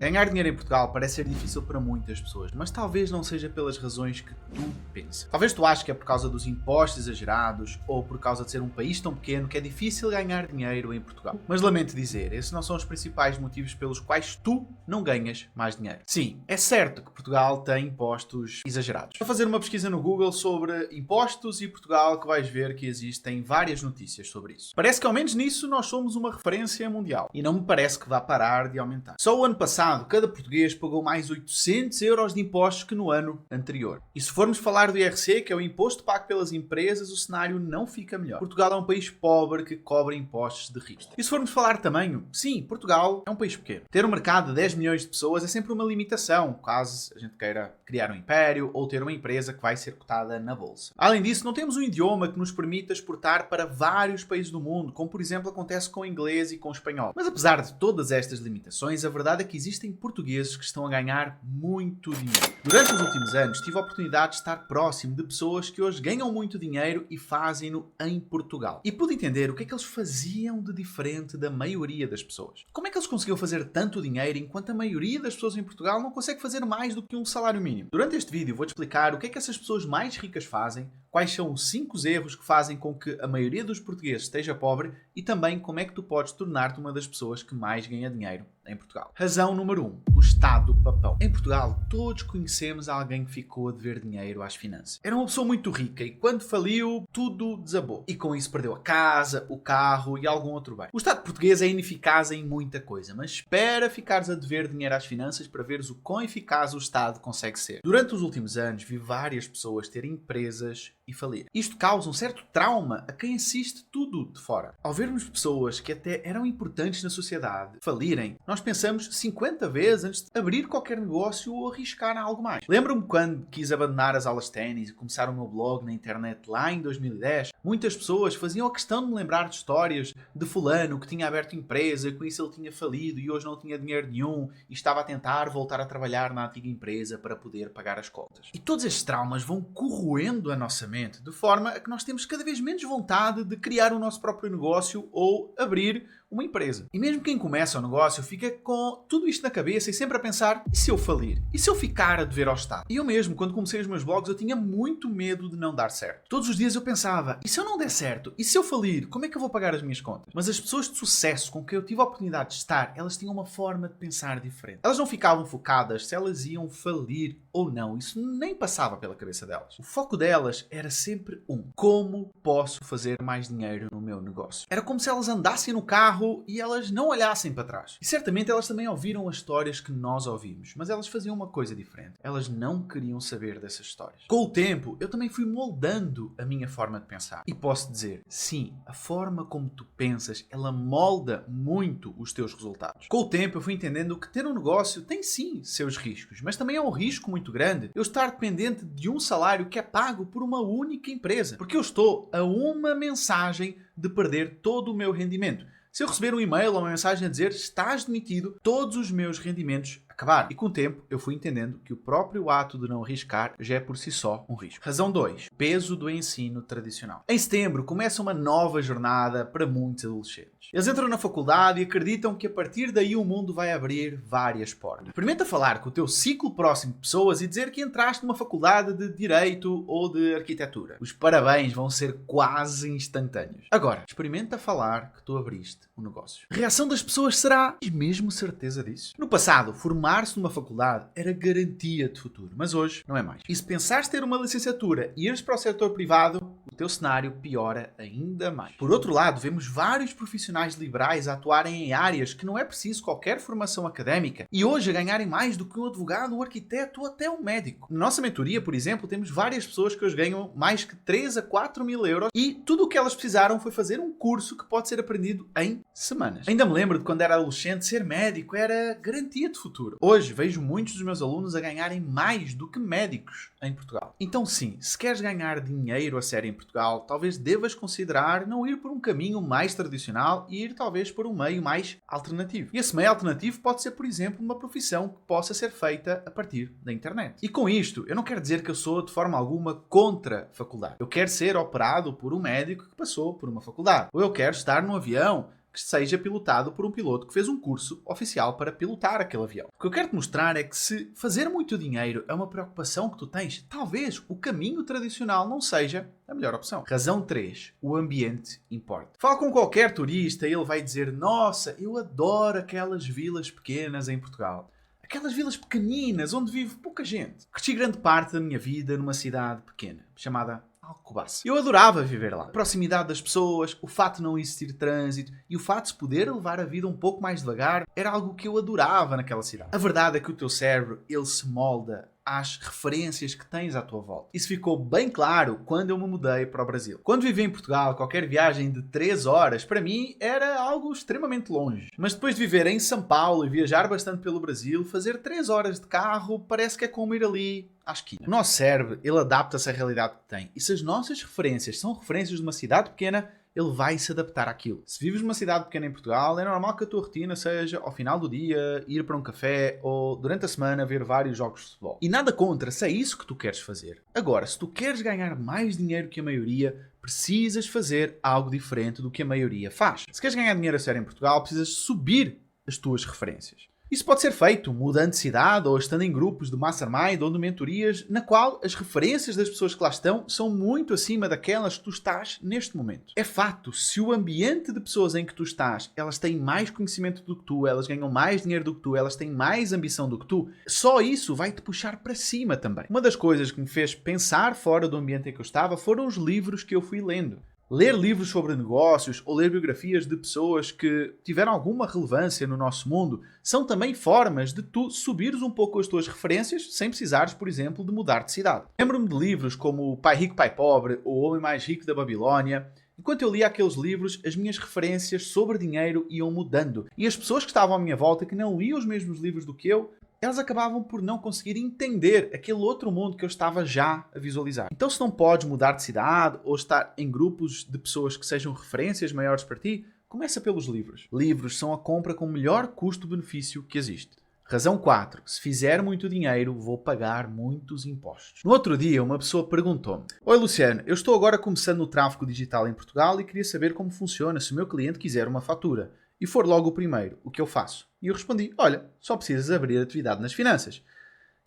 Ganhar dinheiro em Portugal parece ser difícil para muitas pessoas, mas talvez não seja pelas razões que tu pensas. Talvez tu aches que é por causa dos impostos exagerados ou por causa de ser um país tão pequeno que é difícil ganhar dinheiro em Portugal. Mas lamento dizer, esses não são os principais motivos pelos quais tu não ganhas mais dinheiro. Sim, é certo que Portugal tem impostos exagerados. Vou fazer uma pesquisa no Google sobre impostos e Portugal que vais ver que existem várias notícias sobre isso. Parece que ao menos nisso nós somos uma referência mundial e não me parece que vá parar de aumentar. Só o ano passado cada português pagou mais 800 euros de impostos que no ano anterior. E se formos falar do IRC, que é o imposto pago pelas empresas, o cenário não fica melhor. Portugal é um país pobre que cobra impostos de risco. E se formos falar de tamanho, sim, Portugal é um país pequeno. Ter um mercado de 10 milhões de pessoas é sempre uma limitação, caso a gente queira criar um império ou ter uma empresa que vai ser cotada na bolsa. Além disso, não temos um idioma que nos permita exportar para vários países do mundo, como por exemplo acontece com o inglês e com o espanhol. Mas apesar de todas estas limitações, a verdade é que existem portugueses que estão a ganhar muito dinheiro. Durante os últimos anos, tive a oportunidade de estar próximo de pessoas que hoje ganham muito dinheiro e fazem-no em Portugal. E pude entender o que é que eles faziam de diferente da maioria das pessoas. Como é que eles conseguiam fazer tanto dinheiro enquanto a maioria das pessoas em Portugal não consegue fazer mais do que um salário mínimo? Durante este vídeo vou-te explicar o que é que essas pessoas mais ricas fazem, quais são os 5 erros que fazem com que a maioria dos portugueses esteja pobre e também como é que tu podes tornar-te uma das pessoas que mais ganha dinheiro em Portugal. Razão número 1. O Estado papão. Em Portugal, todos conhecemos alguém que ficou a dever dinheiro às finanças. Era uma pessoa muito rica e quando faliu, tudo desabou. E com isso perdeu a casa, o carro e algum outro bem. O Estado português é ineficaz em muita coisa, mas espera ficares a dever dinheiro às finanças para veres o quão eficaz o Estado consegue ser. Durante os últimos anos, vi várias pessoas terem empresas e falir. Isto causa um certo trauma a quem assiste tudo de fora. Ao vermos pessoas que até eram importantes na sociedade falirem, nós pensamos 50 vezes antes de abrir qualquer negócio ou arriscar algo mais. Lembro-me quando quis abandonar as aulas de ténis e começar o meu blog na internet lá em 2010, muitas pessoas faziam a questão de me lembrar de histórias de fulano que tinha aberto empresa, com isso ele tinha falido e hoje não tinha dinheiro nenhum e estava a tentar voltar a trabalhar na antiga empresa para poder pagar as contas. E todos estes traumas vão corroendo a nossa mente, de forma a que nós temos cada vez menos vontade de criar o nosso próprio negócio ou abrir uma empresa. E mesmo quem começa o negócio fica com tudo isto na cabeça e sempre a pensar, e se eu falir? E se eu ficar a dever ao Estado? E eu mesmo, quando comecei os meus blogs, eu tinha muito medo de não dar certo. Todos os dias eu pensava, e se eu não der certo? E se eu falir? Como é que eu vou pagar as minhas contas? Mas as pessoas de sucesso com quem eu tive a oportunidade de estar, elas tinham uma forma de pensar diferente. Elas não ficavam focadas se elas iam falir ou não. Isso nem passava pela cabeça delas. O foco delas era sempre como posso fazer mais dinheiro no meu negócio? Era como se elas andassem no carro e elas não olhassem para trás. E certamente elas também ouviram as histórias que nós ouvimos, mas elas faziam uma coisa diferente. Elas não queriam saber dessas histórias. Com o tempo, eu também fui moldando a minha forma de pensar. E posso dizer, sim, a forma como tu pensas, ela molda muito os teus resultados. Com o tempo, eu fui entendendo que ter um negócio tem sim seus riscos, mas também é um risco muito grande eu estar dependente de um salário que é pago por uma única empresa. Porque eu estou a uma mensagem de perder todo o meu rendimento. Se eu receber um e-mail ou uma mensagem a dizer estás demitido, todos os meus rendimentos acabaram. E com o tempo eu fui entendendo que o próprio ato de não arriscar já é por si só um risco. Razão 2. Peso do ensino tradicional. Em setembro começa uma nova jornada para muitos adolescentes. Eles entram na faculdade e acreditam que a partir daí o mundo vai abrir várias portas. Experimenta falar com o teu ciclo próximo de pessoas e dizer que entraste numa faculdade de Direito ou de Arquitetura. Os parabéns vão ser quase instantâneos. Agora, experimenta falar que tu abriste um negócio. A reação das pessoas será: tens mesmo certeza disso? No passado, formar-se numa faculdade era garantia de futuro, mas hoje não é mais. E se pensares ter uma licenciatura e ires para o setor privado, o teu cenário piora ainda mais. Por outro lado, vemos vários profissionais liberais a atuarem em áreas que não é preciso qualquer formação académica e hoje a ganharem mais do que um advogado, um arquiteto ou até um médico. Na nossa mentoria, por exemplo, temos várias pessoas que hoje ganham mais que 3 a 4 mil euros e tudo o que elas precisaram foi fazer um curso que pode ser aprendido em semanas. Ainda me lembro de quando era adolescente, ser médico era garantia de futuro. Hoje vejo muitos dos meus alunos a ganharem mais do que médicos em Portugal. Então sim, se queres ganhar dinheiro a sério em Portugal, talvez devas considerar não ir por um caminho mais tradicional e ir talvez por um meio mais alternativo. E esse meio alternativo pode ser, por exemplo, uma profissão que possa ser feita a partir da internet. E com isto, eu não quero dizer que eu sou de forma alguma contra a faculdade. Eu quero ser operado por um médico que passou por uma faculdade. Ou eu quero estar num avião que seja pilotado por um piloto que fez um curso oficial para pilotar aquele avião. O que eu quero te mostrar é que se fazer muito dinheiro é uma preocupação que tu tens, talvez o caminho tradicional não seja a melhor opção. Razão 3. O ambiente importa. Fala com qualquer turista e ele vai dizer: nossa, eu adoro aquelas vilas pequenas em Portugal. Aquelas vilas pequeninas onde vive pouca gente. Curti grande parte da minha vida numa cidade pequena, chamada Alcobaça. Eu adorava viver lá. A proximidade das pessoas, o fato de não existir trânsito e o fato de se poder levar a vida um pouco mais devagar era algo que eu adorava naquela cidade. A verdade é que o teu cérebro, ele se molda às referências que tens à tua volta. Isso ficou bem claro quando eu me mudei para o Brasil. Quando vivi em Portugal, qualquer viagem de 3 horas, para mim, era algo extremamente longe. Mas depois de viver em São Paulo e viajar bastante pelo Brasil, fazer 3 horas de carro parece que é como ir ali à esquina. O nosso cérebro, ele adapta-se à realidade que tem. E se as nossas referências são referências de uma cidade pequena, ele vai se adaptar àquilo. Se vives numa cidade pequena em Portugal, é normal que a tua rotina seja, ao final do dia, ir para um café ou, durante a semana, ver vários jogos de futebol. E nada contra, se é isso que tu queres fazer. Agora, se tu queres ganhar mais dinheiro que a maioria, precisas fazer algo diferente do que a maioria faz. Se queres ganhar dinheiro a sério em Portugal, precisas subir as tuas referências. Isso pode ser feito mudando de cidade ou estando em grupos de mastermind ou de mentorias na qual as referências das pessoas que lá estão são muito acima daquelas que tu estás neste momento. É fato, se o ambiente de pessoas em que tu estás, elas têm mais conhecimento do que tu, elas ganham mais dinheiro do que tu, elas têm mais ambição do que tu, só isso vai te puxar para cima também. Uma das coisas que me fez pensar fora do ambiente em que eu estava foram os livros que eu fui lendo. Ler livros sobre negócios ou ler biografias de pessoas que tiveram alguma relevância no nosso mundo são também formas de tu subires um pouco as tuas referências sem precisares, por exemplo, de mudar de cidade. Lembro-me de livros como O Pai Rico, Pai Pobre ou O Homem Mais Rico da Babilónia. Enquanto eu lia aqueles livros, as minhas referências sobre dinheiro iam mudando. E as pessoas que estavam à minha volta, que não liam os mesmos livros do que eu, elas acabavam por não conseguir entender aquele outro mundo que eu estava já a visualizar. Então, se não podes mudar de cidade ou estar em grupos de pessoas que sejam referências maiores para ti, começa pelos livros. Livros são a compra com o melhor custo-benefício que existe. Razão 4. Se fizer muito dinheiro, vou pagar muitos impostos. No outro dia, uma pessoa perguntou-me: Oi Luciano, eu estou agora começando no tráfego digital em Portugal e queria saber como funciona se o meu cliente quiser uma fatura e for logo o primeiro, o que eu faço? E eu respondi: olha, só precisas abrir atividade nas finanças.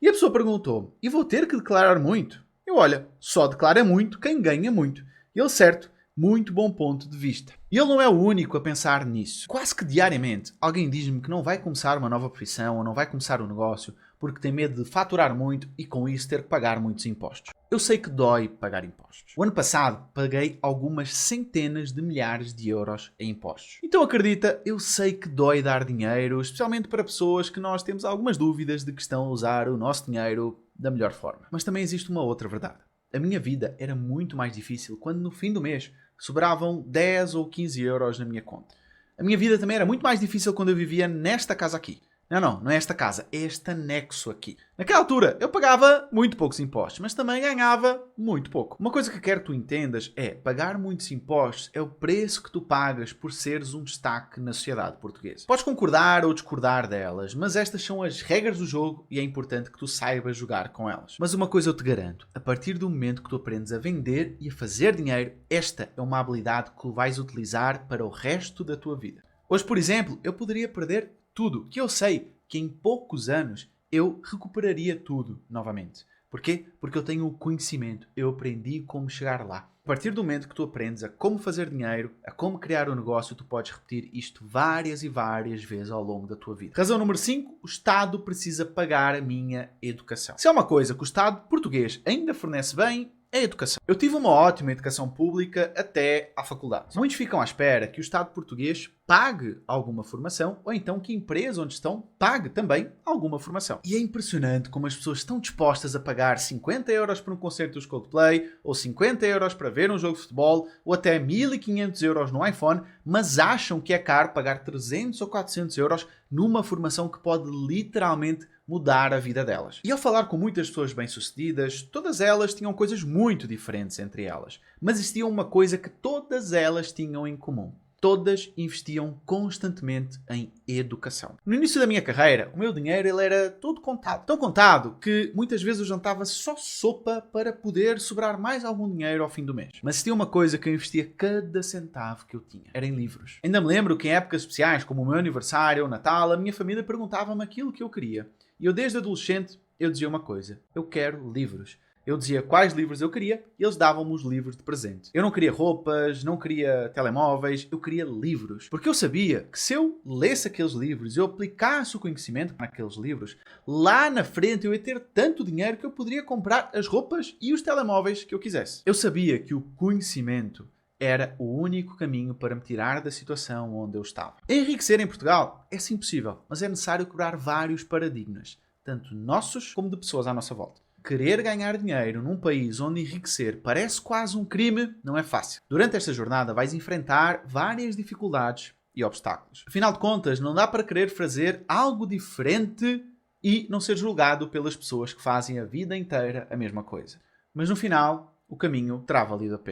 E a pessoa perguntou-me: e vou ter que declarar muito? Eu: olha, só declara muito quem ganha muito. E ele: certo, muito bom ponto de vista. E ele não é o único a pensar nisso. Quase que diariamente alguém diz-me que não vai começar uma nova profissão ou não vai começar um negócio porque tem medo de faturar muito e com isso ter que pagar muitos impostos. Eu sei que dói pagar impostos. O ano passado paguei algumas centenas de milhares de euros em impostos. Então acredita, eu sei que dói dar dinheiro, especialmente para pessoas que nós temos algumas dúvidas de que estão a usar o nosso dinheiro da melhor forma. Mas também existe uma outra verdade. A minha vida era muito mais difícil quando no fim do mês sobravam 10 ou 15 euros na minha conta. A minha vida também era muito mais difícil quando eu vivia nesta casa aqui. Não é esta casa, é este anexo aqui. Naquela altura, eu pagava muito poucos impostos, mas também ganhava muito pouco. Uma coisa que quero que tu entendas é, pagar muitos impostos é o preço que tu pagas por seres um destaque na sociedade portuguesa. Podes concordar ou discordar delas, mas estas são as regras do jogo e é importante que tu saibas jogar com elas. Mas uma coisa eu te garanto, a partir do momento que tu aprendes a vender e a fazer dinheiro, esta é uma habilidade que vais utilizar para o resto da tua vida. Hoje, por exemplo, eu poderia perder tudo, que eu sei que em poucos anos eu recuperaria tudo novamente. Porquê? Porque eu tenho o conhecimento, eu aprendi como chegar lá. A partir do momento que tu aprendes a como fazer dinheiro, a como criar um negócio, tu podes repetir isto várias e várias vezes ao longo da tua vida. Razão número 5, o Estado precisa pagar a minha educação. Se é uma coisa que o Estado português ainda fornece bem, é a educação. Eu tive uma ótima educação pública até à faculdade. Muitos ficam à espera que o Estado português pague alguma formação ou então que a empresa onde estão pague também alguma formação. E é impressionante como as pessoas estão dispostas a pagar 50 euros por um concerto dos Coldplay ou 50 euros para ver um jogo de futebol ou até 1500 euros no iPhone, mas acham que é caro pagar 300 ou 400 euros numa formação que pode literalmente mudar a vida delas. E ao falar com muitas pessoas bem-sucedidas, todas elas tinham coisas muito diferentes entre elas. Mas existia uma coisa que todas elas tinham em comum. todas investiam constantemente em educação. No início da minha carreira, o meu dinheiro ele era todo contado. Tão contado que muitas vezes eu jantava só sopa para poder sobrar mais algum dinheiro ao fim do mês. Mas se tinha uma coisa que eu investia cada centavo que eu tinha, era em livros. Ainda me lembro que em épocas especiais, como o meu aniversário, o Natal, a minha família perguntava-me aquilo que eu queria. E eu desde adolescente, eu dizia uma coisa: eu quero livros. Eu dizia quais livros eu queria e eles davam-me os livros de presente. Eu não queria roupas, não queria telemóveis, eu queria livros. Porque eu sabia que se eu lesse aqueles livros, eu aplicasse o conhecimento naqueles livros, lá na frente eu ia ter tanto dinheiro que eu poderia comprar as roupas e os telemóveis que eu quisesse. Eu sabia que o conhecimento era o único caminho para me tirar da situação onde eu estava. Enriquecer em Portugal é sim possível, mas é necessário quebrar vários paradigmas, tanto nossos como de pessoas à nossa volta. Querer ganhar dinheiro num país onde enriquecer parece quase um crime não é fácil. Durante esta jornada vais enfrentar várias dificuldades e obstáculos. Afinal de contas, não dá para querer fazer algo diferente e não ser julgado pelas pessoas que fazem a vida inteira a mesma coisa. Mas no final, o caminho terá valido a pena.